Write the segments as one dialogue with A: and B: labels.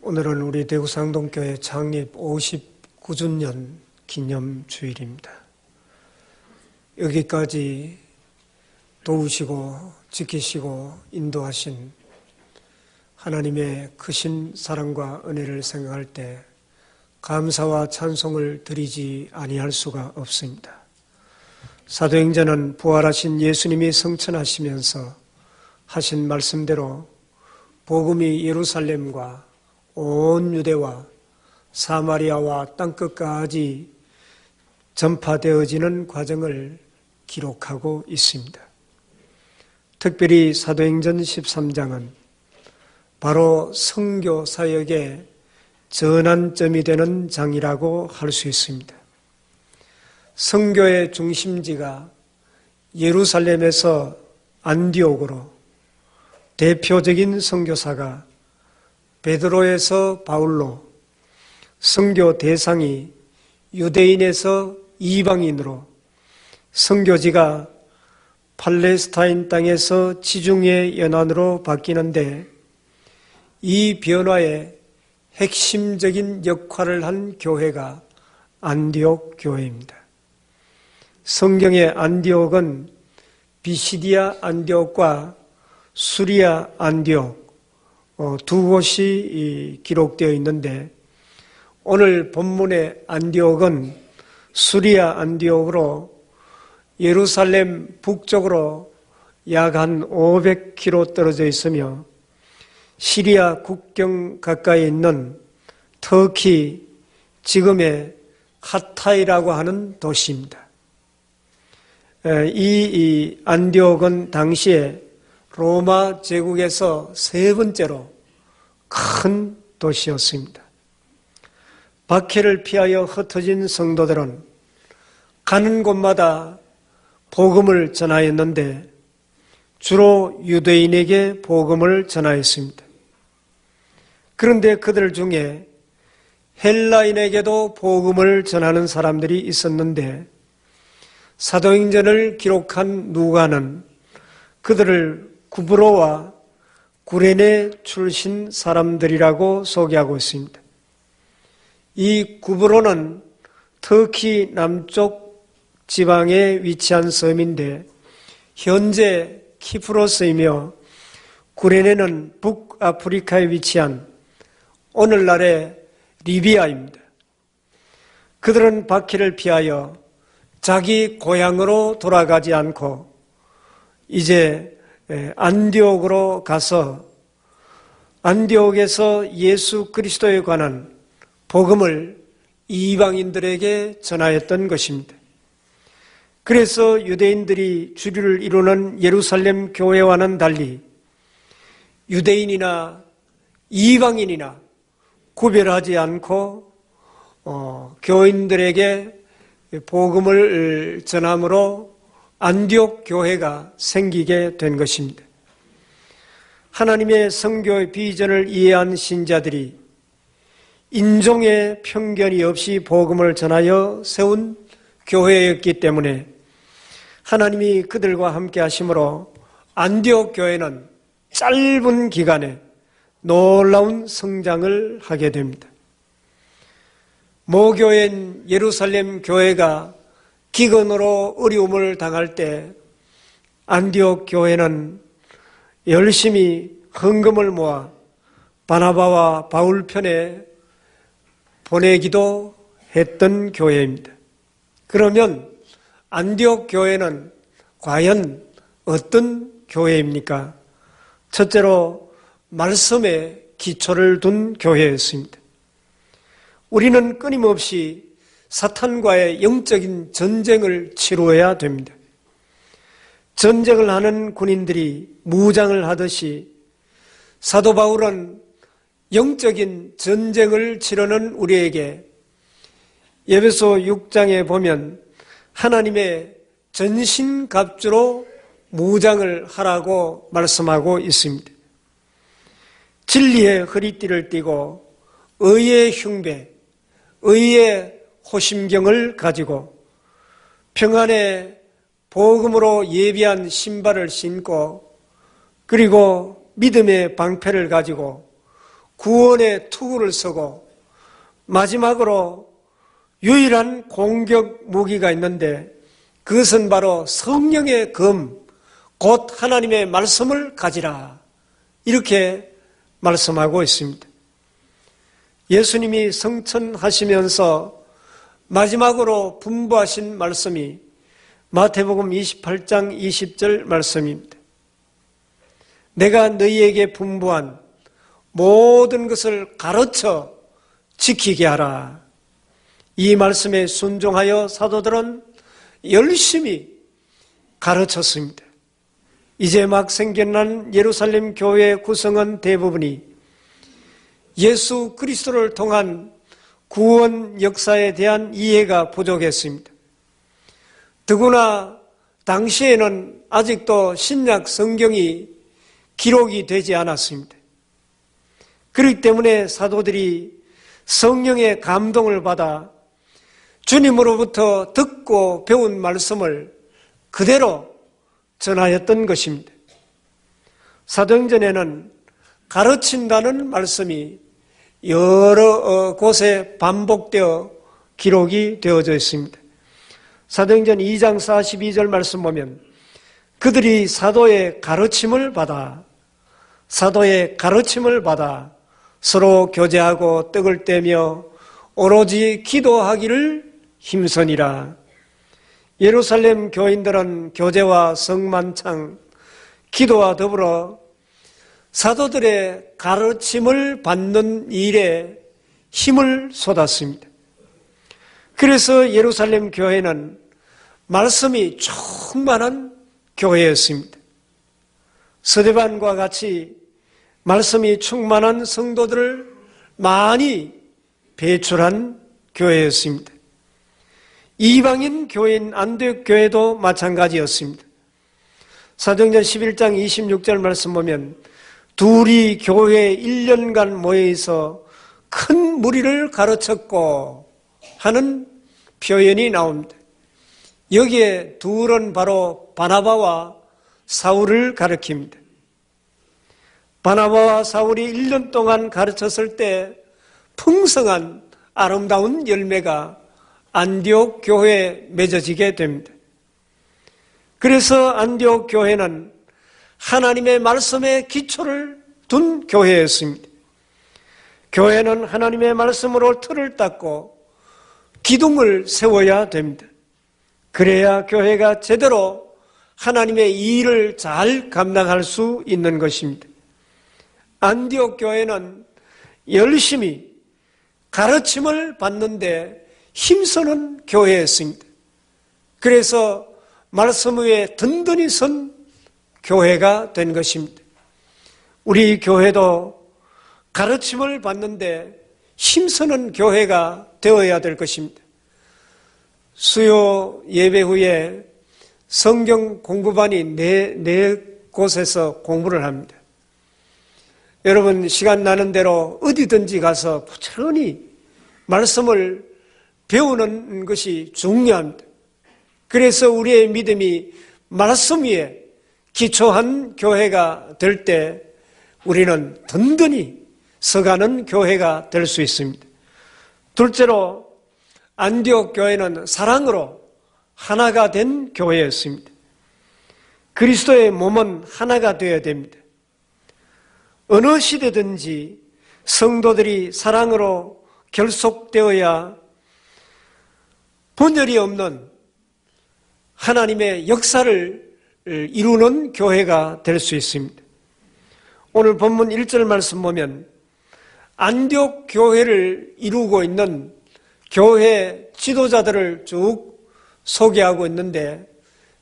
A: 오늘은 우리 대구상동교회 창립 59주년 기념주일입니다. 여기까지 도우시고 지키시고 인도하신 하나님의 크신 사랑과 은혜를 생각할 때 감사와 찬송을 드리지 아니할 수가 없습니다. 사도행전은 부활하신 예수님이 성천하시면서 하신 말씀대로 복음이 예루살렘과 온 유대와 사마리아와 땅끝까지 전파되어지는 과정을 기록하고 있습니다. 특별히 사도행전 13장은 바로 선교 사역의 전환점이 되는 장이라고 할 수 있습니다. 선교의 중심지가 예루살렘에서 안디옥으로 대표적인 선교사가 베드로에서 바울로, 선교 대상이 유대인에서 이방인으로, 선교지가 팔레스타인 땅에서 지중해 연안으로 바뀌는데 이 변화에 핵심적인 역할을 한 교회가 안디옥 교회입니다. 성경의 안디옥은 비시디아 안디옥과 수리아 안디옥 두 곳이 기록되어 있는데 오늘 본문의 안디옥은 수리아 안디옥으로 예루살렘 북쪽으로 약 한 500km 떨어져 있으며 시리아 국경 가까이 있는 터키 지금의 하타이라고 하는 도시입니다. 이 안디옥은 당시에 로마 제국에서 세 번째로 큰 도시였습니다. 박해를 피하여 흩어진 성도들은 가는 곳마다 복음을 전하였는데 주로 유대인에게 복음을 전하였습니다. 그런데 그들 중에 헬라인에게도 복음을 전하는 사람들이 있었는데 사도행전을 기록한 누가는 그들을 구브로와 구레네 출신 사람들이라고 소개하고 있습니다. 이 구브로는 터키 남쪽 지방에 위치한 섬인데 현재 키프로스이며 구레네는 북아프리카에 위치한 오늘날의 리비아입니다. 그들은 박해를 피하여 자기 고향으로 돌아가지 않고 이제 안디옥으로 가서 안디옥에서 예수 그리스도에 관한 복음을 이방인들에게 전하였던 것입니다. 그래서 유대인들이 주류를 이루는 예루살렘 교회와는 달리 유대인이나 이방인이나 구별하지 않고 교인들에게 복음을 전함으로 안디옥 교회가 생기게 된 것입니다. 하나님의 선교의 비전을 이해한 신자들이 인종의 편견이 없이 복음을 전하여 세운 교회였기 때문에 하나님이 그들과 함께 하심으로 안디옥 교회는 짧은 기간에 놀라운 성장을 하게 됩니다. 모교인 예루살렘 교회가 기근으로 어려움을 당할 때 안디옥 교회는 열심히 헌금을 모아 바나바와 바울 편에 보내기도 했던 교회입니다. 그러면 안디옥 교회는 과연 어떤 교회입니까? 첫째로 말씀에 기초를 둔 교회였습니다. 우리는 끊임없이 사탄과의 영적인 전쟁을 치루어야 됩니다. 전쟁을 하는 군인들이 무장을 하듯이 사도 바울은 영적인 전쟁을 치르는 우리에게 에베소 6장에 보면 하나님의 전신갑주로 무장을 하라고 말씀하고 있습니다. 진리의 허리띠를 띠고 의의 흉배, 의의 호심경을 가지고 평안의 복음으로 예비한 신발을 신고 그리고 믿음의 방패를 가지고 구원의 투구를 쓰고 마지막으로 유일한 공격 무기가 있는데 그것은 바로 성령의 검, 곧 하나님의 말씀을 가지라. 이렇게 말씀하고 있습니다. 예수님이 성천하시면서 마지막으로 분부하신 말씀이 마태복음 28장 20절 말씀입니다. 내가 너희에게 분부한 모든 것을 가르쳐 지키게 하라. 이 말씀에 순종하여 사도들은 열심히 가르쳤습니다. 이제 막 생겨난 예루살렘 교회 구성원 대부분이 예수 그리스도를 통한 구원 역사에 대한 이해가 부족했습니다. 더구나 당시에는 아직도 신약 성경이 기록이 되지 않았습니다. 그렇기 때문에 사도들이 성령의 감동을 받아 주님으로부터 듣고 배운 말씀을 그대로 전하였던 것입니다. 사도행전에는 가르친다는 말씀이 여러 곳에 반복되어 기록이 되어져 있습니다. 사도행전 2장 42절 말씀 보면 그들이 사도의 가르침을 받아 서로 교제하고 떡을 떼며 오로지 기도하기를 힘쓰니라. 예루살렘 교인들은 교제와 성만찬, 기도와 더불어 사도들의 가르침을 받는 일에 힘을 쏟았습니다. 그래서 예루살렘 교회는 말씀이 충만한 교회였습니다. 스데반과 같이 말씀이 충만한 성도들을 많이 배출한 교회였습니다. 이방인 교회인 안디옥 교회도 마찬가지였습니다. 사도행전 11장 26절 말씀 보면 둘이 교회에 1년간 모여있어 큰 무리를 가르쳤고 하는 표현이 나옵니다. 여기에 둘은 바로 바나바와 사울을 가리킵니다. 바나바와 사울이 1년 동안 가르쳤을 때 풍성한 아름다운 열매가 안디옥 교회에 맺어지게 됩니다. 그래서 안디옥 교회는 하나님의 말씀에 기초를 둔 교회였습니다. 교회는 하나님의 말씀으로 틀을 닦고 기둥을 세워야 됩니다. 그래야 교회가 제대로 하나님의 일을 잘 감당할 수 있는 것입니다. 안디옥 교회는 열심히 가르침을 받는데 힘쓰는 교회였습니다. 그래서 말씀 위에 든든히 선 교회가 된 것입니다. 우리 교회도 가르침을 받는데 힘쓰는 교회가 되어야 될 것입니다. 수요 예배 후에 성경 공부반이 네 곳에서 공부를 합니다. 여러분 시간 나는 대로 어디든지 가서 부지런히 말씀을 배우는 것이 중요합니다. 그래서 우리의 믿음이 말씀 위에 기초한 교회가 될 때 우리는 든든히 서가는 교회가 될 수 있습니다. 둘째로 안디옥 교회는 사랑으로 하나가 된 교회였습니다. 그리스도의 몸은 하나가 되어야 됩니다. 어느 시대든지 성도들이 사랑으로 결속되어야 분열이 없는 하나님의 역사를 이루는 교회가 될 수 있습니다. 오늘 본문 1절 말씀 보면 안디옥 교회를 이루고 있는 교회 지도자들을 쭉 소개하고 있는데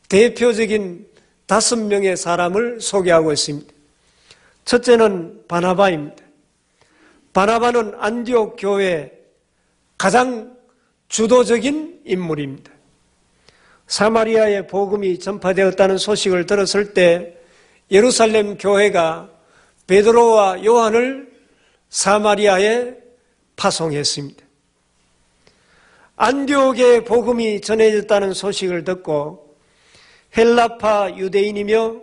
A: 대표적인 5명의 사람을 소개하고 있습니다. 첫째는 바나바입니다. 바나바는 안디옥 교회의 가장 주도적인 인물입니다. 사마리아의 복음이 전파되었다는 소식을 들었을 때 예루살렘 교회가 베드로와 요한을 사마리아에 파송했습니다. 안디옥의 복음이 전해졌다는 소식을 듣고 헬라파 유대인이며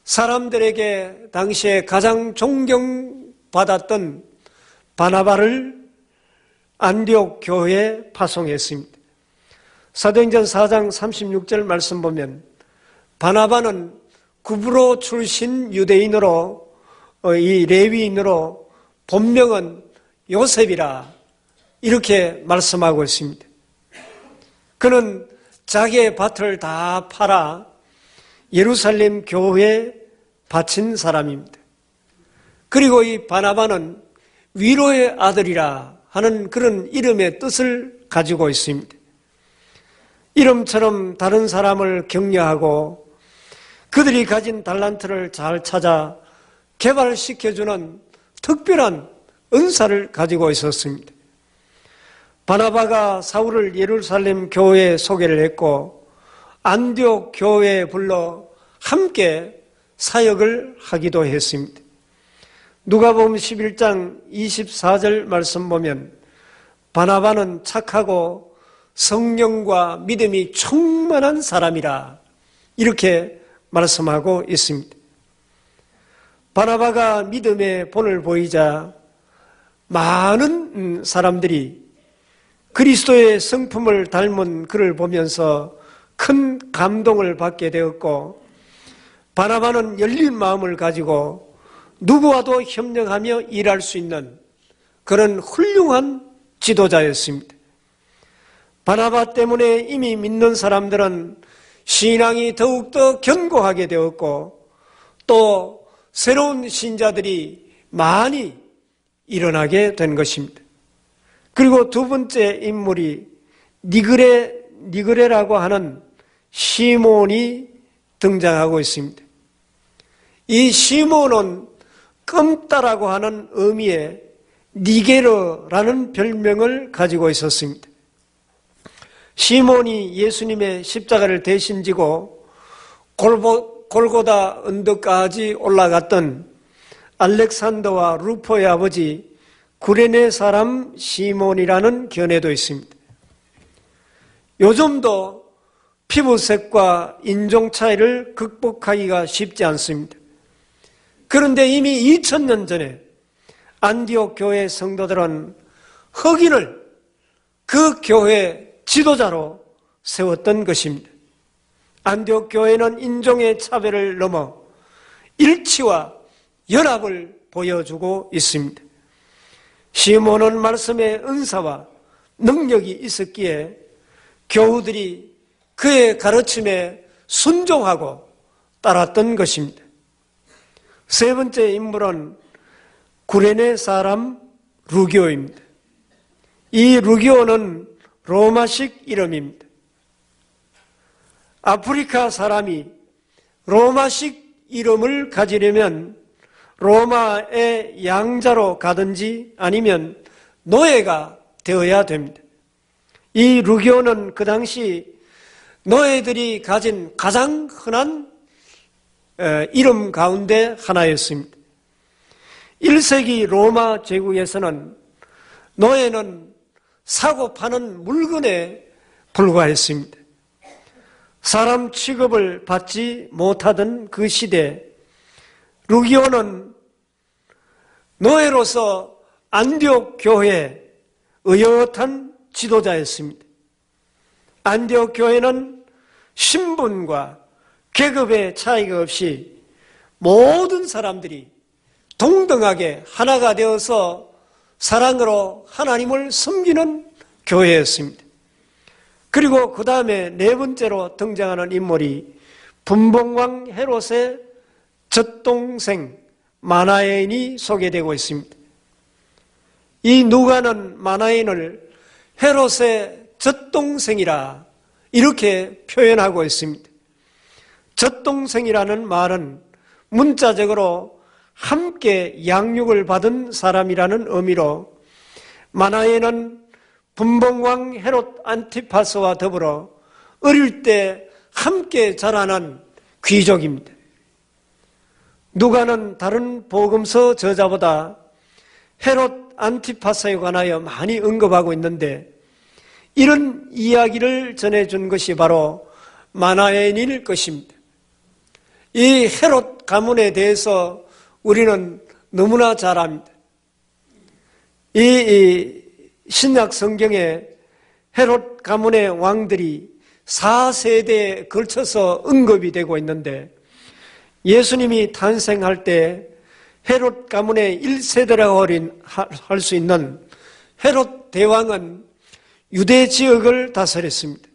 A: 사람들에게 당시에 가장 존경받았던 바나바를 안디옥 교회에 파송했습니다. 사도행전 4장 36절 말씀 보면 바나바는 구브로 출신 유대인으로 이 레위인으로 본명은 요셉이라 이렇게 말씀하고 있습니다. 그는 자기의 밭을 다 팔아 예루살렘 교회에 바친 사람입니다. 그리고 이 바나바는 위로의 아들이라 하는 그런 이름의 뜻을 가지고 있습니다. 이름처럼 다른 사람을 격려하고 그들이 가진 달란트를 잘 찾아 개발시켜주는 특별한 은사를 가지고 있었습니다. 바나바가 사울을 예루살렘 교회에 소개를 했고 안디옥 교회에 불러 함께 사역을 하기도 했습니다. 누가복음 11장 24절 말씀 보면 바나바는 착하고 성령과 믿음이 충만한 사람이라 이렇게 말씀하고 있습니다. 바나바가 믿음의 본을 보이자 많은 사람들이 그리스도의 성품을 닮은 그를 보면서 큰 감동을 받게 되었고 바나바는 열린 마음을 가지고 누구와도 협력하며 일할 수 있는 그런 훌륭한 지도자였습니다. 바나바 때문에 이미 믿는 사람들은 신앙이 더욱더 견고하게 되었고 또 새로운 신자들이 많이 일어나게 된 것입니다. 그리고 두 번째 인물이 니그레라고 하는 시몬이 등장하고 있습니다. 이 시몬은 껌따라고 하는 의미의 니게르라는 별명을 가지고 있었습니다. 시몬이 예수님의 십자가를 대신 지고 골고다 언덕까지 올라갔던 알렉산더와 루포의 아버지 구레네 사람 시몬이라는 견해도 있습니다. 요즘도 피부색과 인종 차이를 극복하기가 쉽지 않습니다. 그런데 이미 2000년 전에 안디옥 교회 성도들은 흑인을 그 교회 지도자로 세웠던 것입니다. 안디옥 교회는 인종의 차별을 넘어 일치와 연합을 보여주고 있습니다. 시몬은 말씀의 은사와 능력이 있었기에 교우들이 그의 가르침에 순종하고 따랐던 것입니다. 세 번째 인물은 구레네 사람 루기오입니다. 이 루기오는 로마식 이름입니다. 아프리카 사람이 로마식 이름을 가지려면 로마의 양자로 가든지 아니면 노예가 되어야 됩니다. 이 루기오는 그 당시 노예들이 가진 가장 흔한 이름 가운데 하나였습니다. 1세기 로마 제국에서는 노예는 사고 파는 물건에 불과했습니다. 사람 취급을 받지 못하던 그 시대 루기오는 노예로서 안디옥 교회의 의젓한 지도자였습니다. 안디옥 교회는 신분과 계급의 차이가 없이 모든 사람들이 동등하게 하나가 되어서 사랑으로 하나님을 섬기는 교회였습니다. 그리고 그 다음에 네 번째로 등장하는 인물이 분봉왕 헤롯의 젖동생 마나엔이 소개되고 있습니다. 이 누가는 마나엔을 헤롯의 젖동생이라 이렇게 표현하고 있습니다. 젖동생이라는 말은 문자적으로 함께 양육을 받은 사람이라는 의미로 마나엔은 분봉왕 헤롯 안티파스와 더불어 어릴 때 함께 자라난 귀족입니다. 누가는 다른 복음서 저자보다 헤롯 안티파스에 관하여 많이 언급하고 있는데 이런 이야기를 전해준 것이 바로 마나엔일 것입니다. 이 헤롯 가문에 대해서 우리는 너무나 잘 압니다. 이 신약 성경에 헤롯 가문의 왕들이 4세대에 걸쳐서 언급이 되고 있는데, 예수님이 탄생할 때 헤롯 가문의 1세대라고 할 수 있는 헤롯 대왕은 유대 지역을 다스렸습니다.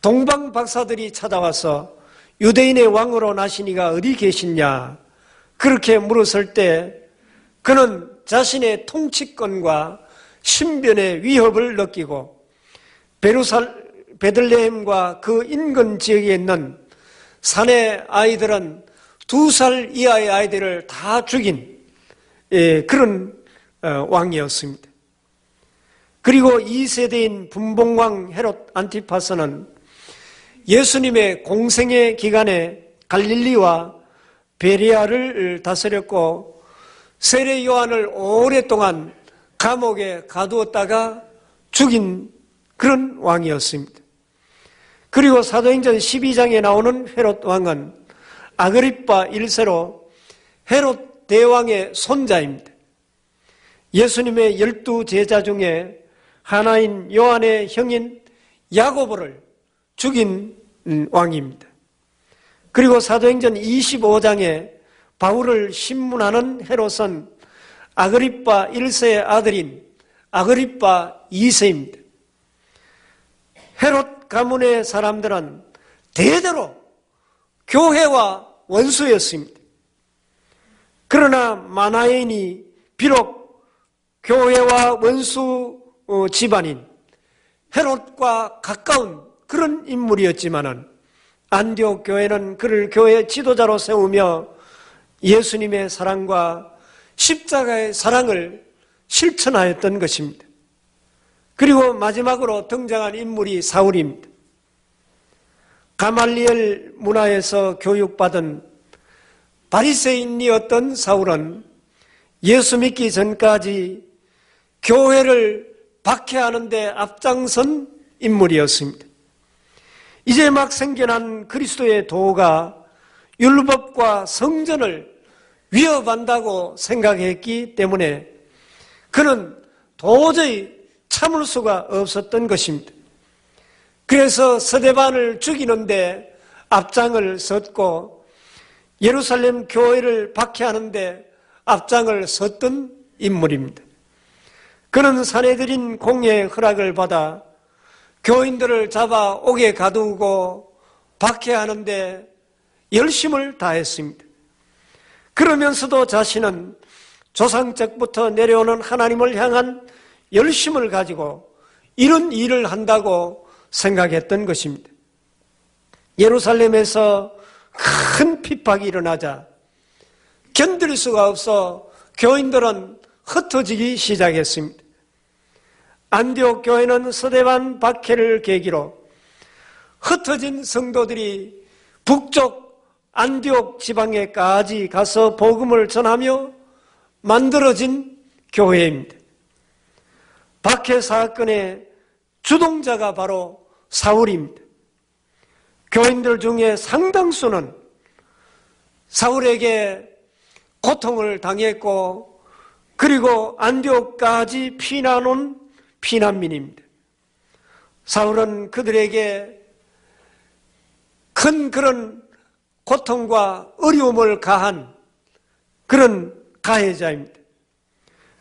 A: 동방 박사들이 찾아와서 유대인의 왕으로 나시니가 어디 계시냐 그렇게 물었을 때 그는 자신의 통치권과 신변의 위협을 느끼고 베들레헴과 그 인근 지역에 있는 산의 아이들은 2살 이하의 아이들을 다 죽인 그런 왕이었습니다. 그리고 2세대인 분봉왕 헤롯 안티파스는 예수님의 공생의 기간에 갈릴리와 베레아를 다스렸고 세례 요한을 오랫동안 감옥에 가두었다가 죽인 그런 왕이었습니다. 그리고 사도행전 12장에 나오는 헤롯 왕은 아그리빠 1세로 헤롯 대왕의 손자입니다. 예수님의 12제자 중에 하나인 요한의 형인 야고보를 죽인 왕입니다. 그리고 사도행전 25장에 바울을 신문하는 헤롯은 아그리빠 1세의 아들인 아그리빠 2세입니다. 헤롯 가문의 사람들은 대대로 교회와 원수였습니다. 그러나 마나엔이 비록 교회와 원수 집안인 헤롯과 가까운 그런 인물이었지만은 안디옥 교회는 그를 교회 지도자로 세우며 예수님의 사랑과 십자가의 사랑을 실천하였던 것입니다. 그리고 마지막으로 등장한 인물이 사울입니다. 가말리엘 문화에서 교육받은 바리새인이었던 사울은 예수 믿기 전까지 교회를 박해하는 데 앞장선 인물이었습니다. 이제 막 생겨난 그리스도의 도가 율법과 성전을 위협한다고 생각했기 때문에 그는 도저히 참을 수가 없었던 것입니다. 그래서 스데반을 죽이는데 앞장을 섰고 예루살렘 교회를 박해하는데 앞장을 섰던 인물입니다. 그는 사내들인 공의 허락을 받아 교인들을 잡아 옥에 가두고 박해하는데 열심을 다했습니다. 그러면서도 자신은 조상적부터 내려오는 하나님을 향한 열심을 가지고 이런 일을 한다고 생각했던 것입니다. 예루살렘에서 큰 핍박이 일어나자 견딜 수가 없어 교인들은 흩어지기 시작했습니다. 안디옥 교회는 스데반 박해를 계기로 흩어진 성도들이 북쪽 안디옥 지방에까지 가서 복음을 전하며 만들어진 교회입니다. 박해 사건의 주동자가 바로 사울입니다. 교인들 중에 상당수는 사울에게 고통을 당했고 그리고 안디옥까지 피난 온 피난민입니다. 사울은 그들에게 큰 그런 고통과 어려움을 가한 그런 가해자입니다.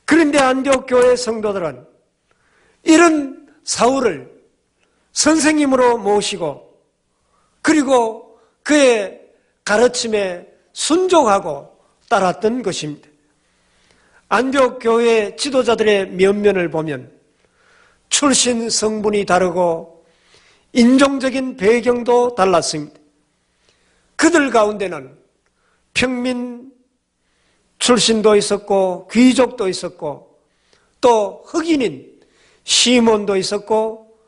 A: 그런데 안디옥 교회 성도들은 이런 사울을 선생님으로 모시고 그리고 그의 가르침에 순종하고 따랐던 것입니다. 안디옥 교회 지도자들의 면면을 보면 출신 성분이 다르고 인종적인 배경도 달랐습니다. 그들 가운데는 평민 출신도 있었고 귀족도 있었고 또 흑인인 시몬도 있었고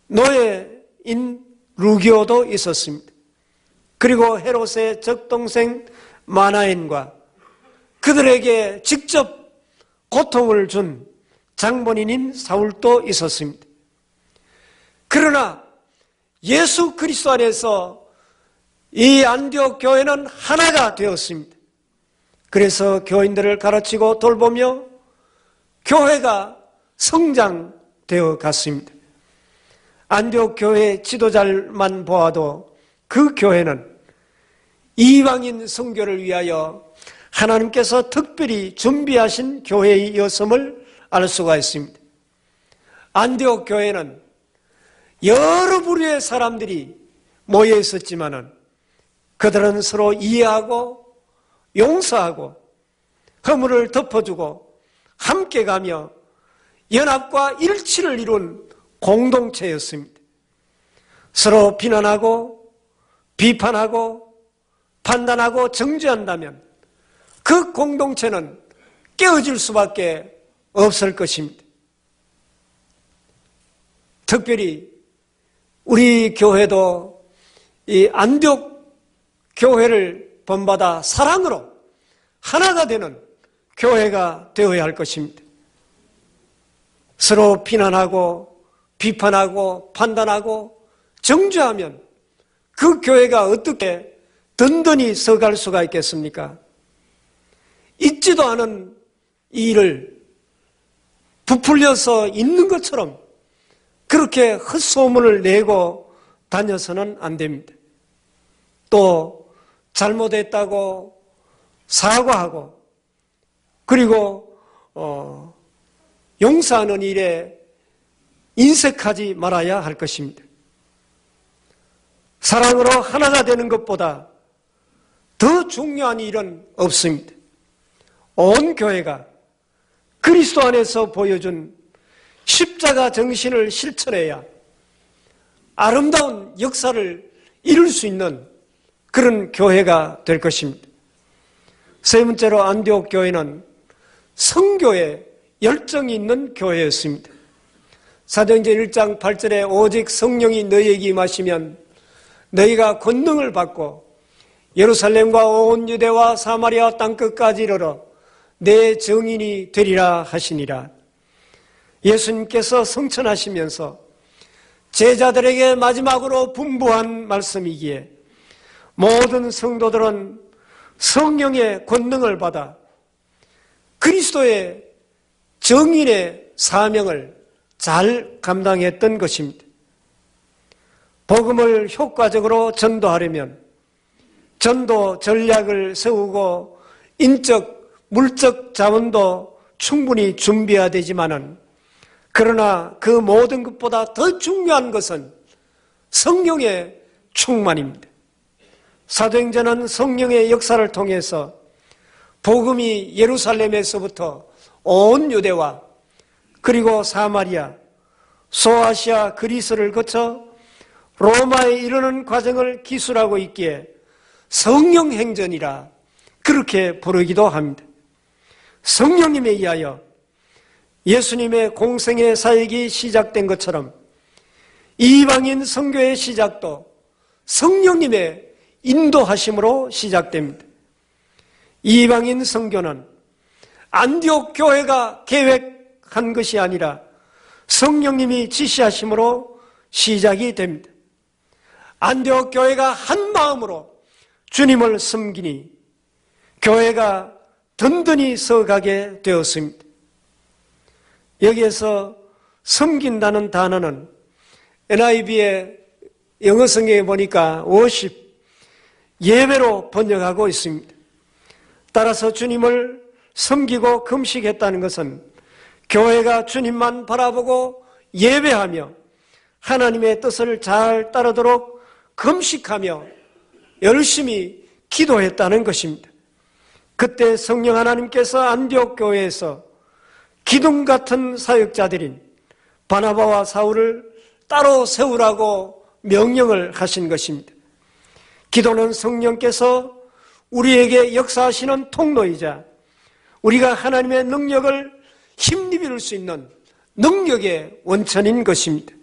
A: 노예인 루기오도 있었습니다. 그리고 헤롯의 적동생 마나엔과 그들에게 직접 고통을 준 장본인인 사울도 있었습니다. 그러나 예수 그리스도 안에서 이 안디옥 교회는 하나가 되었습니다. 그래서 교인들을 가르치고 돌보며 교회가 성장되어 갔습니다. 안디옥 교회 지도자만 보아도 그 교회는 이방인 선교를 위하여 하나님께서 특별히 준비하신 교회였음을 알 수가 있습니다. 안디옥 교회는 여러 부류의 사람들이 모여 있었지만은 그들은 서로 이해하고 용서하고 허물을 덮어주고 함께 가며 연합과 일치를 이룬 공동체였습니다. 서로 비난하고 비판하고 판단하고 정죄한다면 그 공동체는 깨어질 수밖에 없을 것입니다. 특별히 우리 교회도 이 안디옥 교회를 본받아 사랑으로 하나가 되는 교회가 되어야 할 것입니다. 서로 비난하고 비판하고 판단하고 정죄하면 그 교회가 어떻게 든든히 서갈 수가 있겠습니까? 있지도 않은 일을 부풀려서 있는 것처럼 그렇게 헛소문을 내고 다녀서는 안 됩니다. 또 잘못했다고 사과하고 그리고 용서하는 일에 인색하지 말아야 할 것입니다. 사랑으로 하나가 되는 것보다 더 중요한 일은 없습니다. 온 교회가 그리스도 안에서 보여준 십자가 정신을 실천해야 아름다운 역사를 이룰 수 있는 그런 교회가 될 것입니다. 세 번째로 안디옥 교회는 선교에 열정이 있는 교회였습니다. 사도행전 1장 8절에 오직 성령이 너희에게 임하시면 너희가 권능을 받고 예루살렘과 온 유대와 사마리아 땅끝까지 이르러 내 증인이 되리라 하시니라. 예수님께서 성천하시면서 제자들에게 마지막으로 분부한 말씀이기에 모든 성도들은 성령의 권능을 받아 그리스도의 증인의 사명을 잘 감당했던 것입니다. 복음을 효과적으로 전도하려면 전도 전략을 세우고 인적, 물적 자원도 충분히 준비해야 되지만은 그러나 그 모든 것보다 더 중요한 것은 성령의 충만입니다. 사도행전은 성령의 역사를 통해서 복음이 예루살렘에서부터 온 유대와 그리고 사마리아, 소아시아, 그리스를 거쳐 로마에 이르는 과정을 기술하고 있기에 성령 행전이라 그렇게 부르기도 합니다. 성령님에 의하여 예수님의 공생의 사역이 시작된 것처럼 이방인 선교의 시작도 성령님의 인도하심으로 시작됩니다. 이방인 선교는 안디옥 교회가 계획한 것이 아니라 성령님이 지시하심으로 시작이 됩니다. 안디옥 교회가 한 마음으로 주님을 섬기니 교회가 든든히 서가게 되었습니다. 여기에서 섬긴다는 단어는 NIV의 영어 성경에 보니까 worship, 예배로 번역하고 있습니다. 따라서 주님을 섬기고 금식했다는 것은 교회가 주님만 바라보고 예배하며 하나님의 뜻을 잘 따르도록 금식하며 열심히 기도했다는 것입니다. 그때 성령 하나님께서 안디옥 교회에서 기둥 같은 사역자들인 바나바와 사울을 따로 세우라고 명령을 하신 것입니다. 기도는 성령께서 우리에게 역사하시는 통로이자 우리가 하나님의 능력을 힘입을 수 있는 능력의 원천인 것입니다.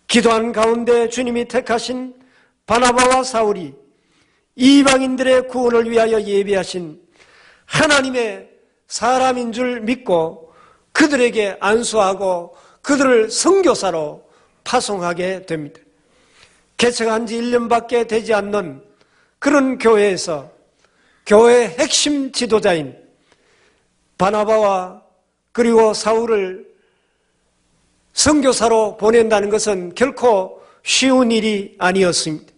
A: 기도한 가운데 주님이 택하신 바나바와 사울이 이방인들의 구원을 위하여 예비하신 하나님의 사람인 줄 믿고 그들에게 안수하고 그들을 선교사로 파송하게 됩니다. 개척한 지 1년밖에 되지 않는 그런 교회에서 교회의 핵심 지도자인 바나바와 그리고 사울을 선교사로 보낸다는 것은 결코 쉬운 일이 아니었습니다.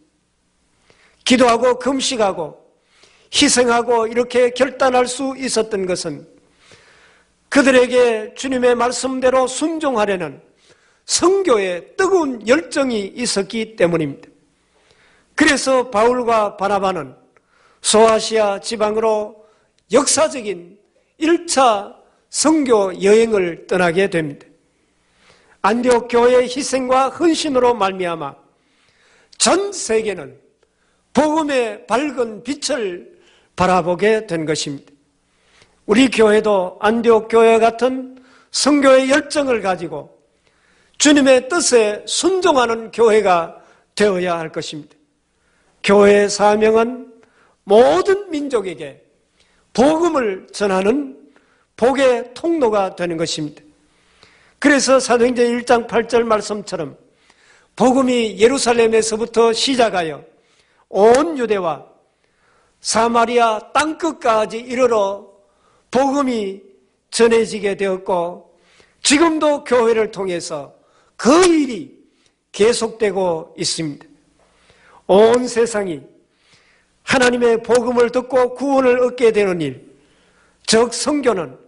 A: 기도하고 금식하고 희생하고 이렇게 결단할 수 있었던 것은 그들에게 주님의 말씀대로 순종하려는 선교의 뜨거운 열정이 있었기 때문입니다. 그래서 바울과 바나바는 소아시아 지방으로 역사적인 1차 선교 여행을 떠나게 됩니다. 안디옥 교회의 희생과 헌신으로 말미암아 전 세계는 복음의 밝은 빛을 바라보게 된 것입니다. 우리 교회도 안디옥 교회 같은 선교의 열정을 가지고 주님의 뜻에 순종하는 교회가 되어야 할 것입니다. 교회의 사명은 모든 민족에게 복음을 전하는 복의 통로가 되는 것입니다. 그래서 사도행전 1장 8절 말씀처럼 복음이 예루살렘에서부터 시작하여 온 유대와 사마리아 땅끝까지 이르러 복음이 전해지게 되었고 지금도 교회를 통해서 그 일이 계속되고 있습니다. 온 세상이 하나님의 복음을 듣고 구원을 얻게 되는 일, 즉 선교는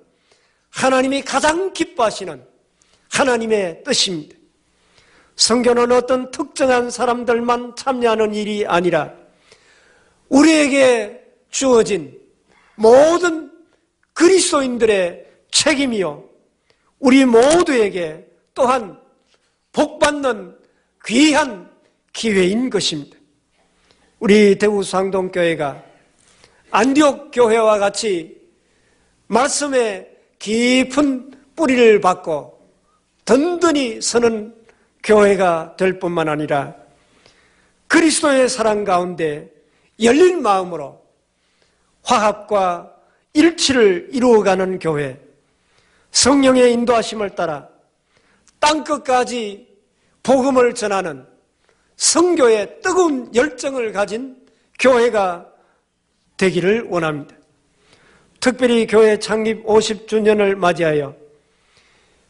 A: 하나님이 가장 기뻐하시는 하나님의 뜻입니다. 선교는 어떤 특정한 사람들만 참여하는 일이 아니라 우리에게 주어진 모든 그리스도인들의 책임이요, 우리 모두에게 또한 복받는 귀한 기회인 것입니다. 우리 대구 상동교회가 안디옥 교회와 같이 말씀에 깊은 뿌리를 받고 든든히 서는 교회가 될 뿐만 아니라 그리스도의 사랑 가운데 열린 마음으로 화합과 일치를 이루어가는 교회, 성령의 인도하심을 따라 땅끝까지 복음을 전하는 선교의 뜨거운 열정을 가진 교회가 되기를 원합니다. 특별히 교회 창립 50주년을 맞이하여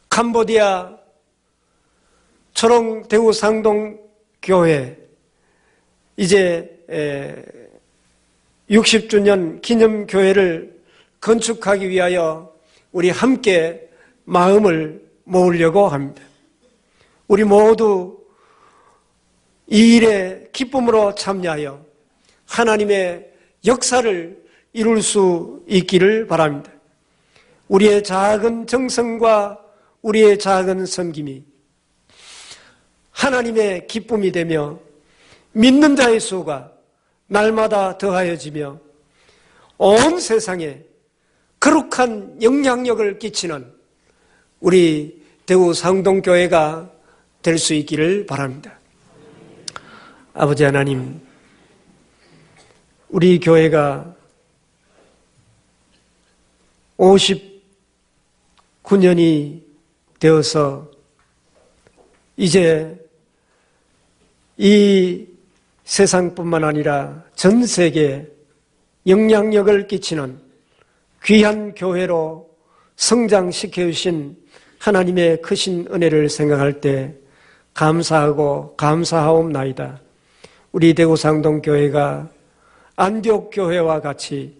A: 캄보디아 초롱 대구 상동 교회 이제 60주년 기념교회를 건축하기 위하여 우리 함께 마음을 모으려고 합니다. 우리 모두 이 일에 기쁨으로 참여하여 하나님의 역사를 이룰 수 있기를 바랍니다. 우리의 작은 정성과 우리의 작은 섬김이 하나님의 기쁨이 되며 믿는 자의 수가 날마다 더하여지며 온 세상에 거룩한 영향력을 끼치는 우리 대구 상동교회가 될 수 있기를 바랍니다. 아버지 하나님, 우리 교회가 59년이 되어서 이제 이 세상뿐만 아니라 전 세계에 영향력을 끼치는 귀한 교회로 성장시켜 주신 하나님의 크신 은혜를 생각할 때 감사하고 감사하옵나이다. 우리 대구 상동교회가 안디옥 교회와 같이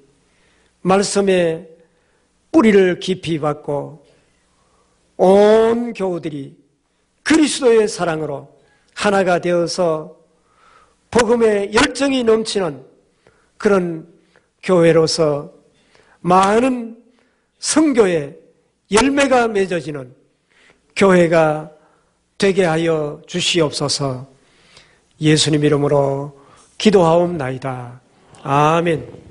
A: 말씀의 뿌리를 깊이 받고 온 교우들이 그리스도의 사랑으로 하나가 되어서 복음의 열정이 넘치는 그런 교회로서 많은 선교의 열매가 맺어지는 교회가 되게 하여 주시옵소서. 예수님 이름으로 기도하옵나이다. 아멘.